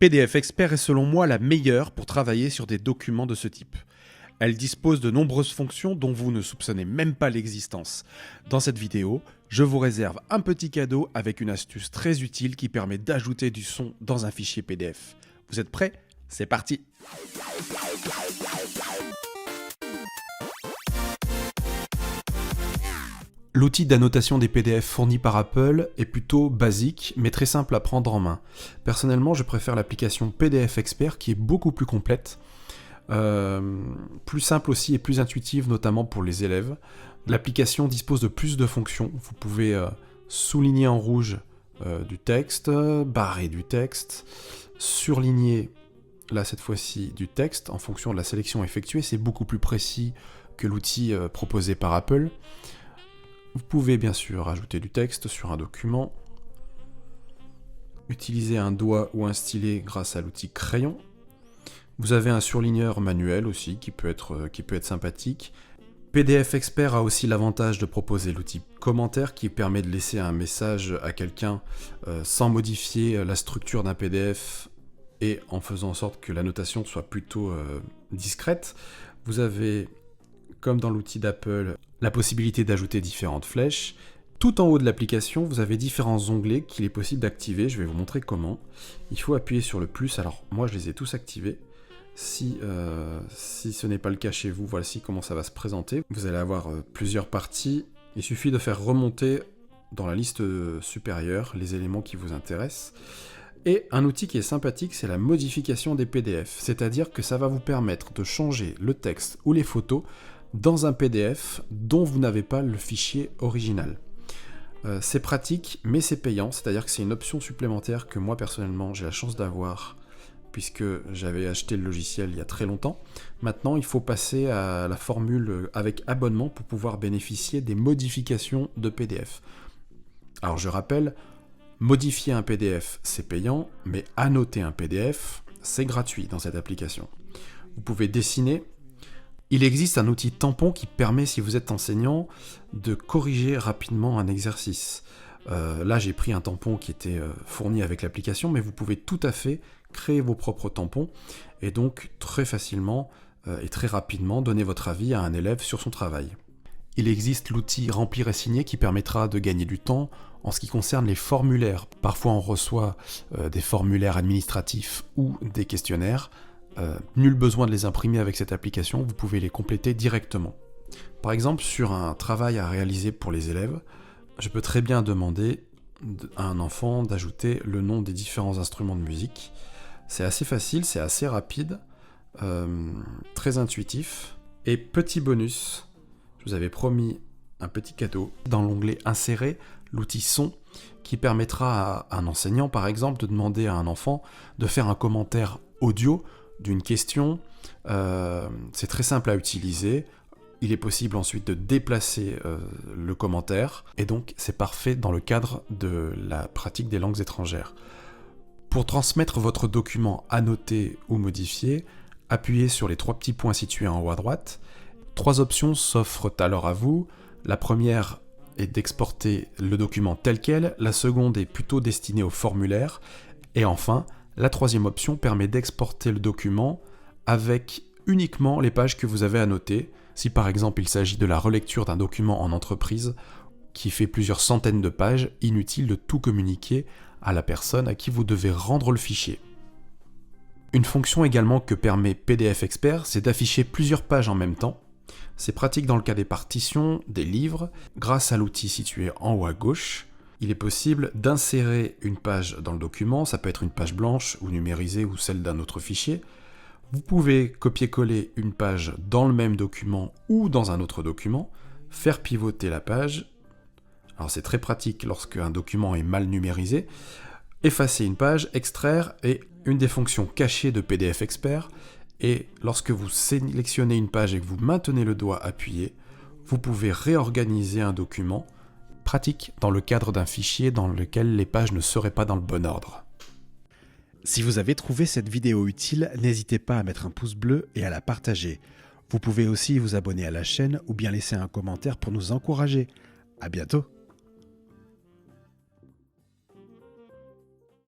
PDF Expert est selon moi la meilleure pour travailler sur des documents de ce type. Elle dispose de nombreuses fonctions dont vous ne soupçonnez même pas l'existence. Dans cette vidéo, je vous réserve un petit cadeau avec une astuce très utile qui permet d'ajouter du son dans un fichier PDF. Vous êtes prêts ? C'est parti ! L'outil d'annotation des PDF fourni par Apple est plutôt basique, mais très simple à prendre en main. Personnellement, je préfère l'application PDF Expert qui est beaucoup plus complète, plus simple aussi et plus intuitive, notamment pour les élèves. L'application dispose de plus de fonctions. Vous pouvez souligner en rouge du texte, barrer du texte, surligner, là cette fois-ci, du texte en fonction de la sélection effectuée. C'est beaucoup plus précis que l'outil proposé par Apple. Vous pouvez bien sûr ajouter du texte sur un document, utiliser un doigt ou un stylet grâce à l'outil crayon. Vous avez un surligneur manuel aussi qui peut être sympathique. PDF Expert a aussi l'avantage de proposer l'outil commentaire qui permet de laisser un message à quelqu'un sans modifier la structure d'un PDF et en faisant en sorte que la notation soit plutôt discrète. Vous avez, comme dans l'outil d'Apple, la possibilité d'ajouter différentes flèches. Tout en haut de l'application, vous avez différents onglets qu'il est possible d'activer. Je vais vous montrer comment. Il faut appuyer sur le plus. Alors, moi, je les ai tous activés. Si ce n'est pas le cas chez vous, voici comment ça va se présenter. Vous allez avoir plusieurs parties. Il suffit de faire remonter dans la liste supérieure les éléments qui vous intéressent. Et un outil qui est sympathique, c'est la modification des PDF. C'est-à-dire que ça va vous permettre de changer le texte ou les photos dans un PDF dont vous n'avez pas le fichier original. C'est pratique, mais c'est payant, c'est-à-dire que c'est une option supplémentaire que moi personnellement j'ai la chance d'avoir puisque j'avais acheté le logiciel il y a très longtemps. Maintenant, il faut passer à la formule avec abonnement pour pouvoir bénéficier des modifications de PDF. Alors je rappelle, modifier un PDF c'est payant, mais annoter un PDF c'est gratuit dans cette application. Vous pouvez dessiner. Il existe un outil tampon qui permet, si vous êtes enseignant, de corriger rapidement un exercice. Là, j'ai pris un tampon qui était fourni avec l'application, mais vous pouvez tout à fait créer vos propres tampons et donc très facilement et très rapidement donner votre avis à un élève sur son travail. Il existe l'outil Remplir et signer qui permettra de gagner du temps en ce qui concerne les formulaires. Parfois, on reçoit des formulaires administratifs ou des questionnaires. Nul besoin de les imprimer avec cette application, vous pouvez les compléter directement. Par exemple, sur un travail à réaliser pour les élèves, je peux très bien demander à un enfant d'ajouter le nom des différents instruments de musique. C'est assez facile, c'est assez rapide, très intuitif. Et petit bonus, je vous avais promis un petit cadeau. Dans l'onglet Insérer, l'outil Son, qui permettra à un enseignant, par exemple, de demander à un enfant de faire un commentaire audio d'une question. C'est très simple à utiliser. Il est possible ensuite de déplacer le commentaire et donc c'est parfait dans le cadre de la pratique des langues étrangères. Pour transmettre votre document annoté ou modifié, appuyez sur les 3 petits points situés en haut à droite. 3 options s'offrent alors à vous. La première est d'exporter le document tel quel, la seconde est plutôt destinée au formulaire et enfin, la 3e option permet d'exporter le document avec uniquement les pages que vous avez annotées. Si par exemple il s'agit de la relecture d'un document en entreprise qui fait plusieurs centaines de pages, inutile de tout communiquer à la personne à qui vous devez rendre le fichier. Une fonction également que permet PDF Expert, c'est d'afficher plusieurs pages en même temps. C'est pratique dans le cas des partitions, des livres. Grâce à l'outil situé en haut à gauche, il est possible d'insérer une page dans le document, ça peut être une page blanche ou numérisée ou celle d'un autre fichier. Vous pouvez copier-coller une page dans le même document ou dans un autre document, faire pivoter la page. Alors c'est très pratique lorsque un document est mal numérisé. Effacer une page, extraire est une des fonctions cachées de PDF Expert. Et lorsque vous sélectionnez une page et que vous maintenez le doigt appuyé, vous pouvez réorganiser un document. Pratique dans le cadre d'un fichier dans lequel les pages ne seraient pas dans le bon ordre. Si vous avez trouvé cette vidéo utile, n'hésitez pas à mettre un pouce bleu et à la partager. Vous pouvez aussi vous abonner à la chaîne ou bien laisser un commentaire pour nous encourager. À bientôt!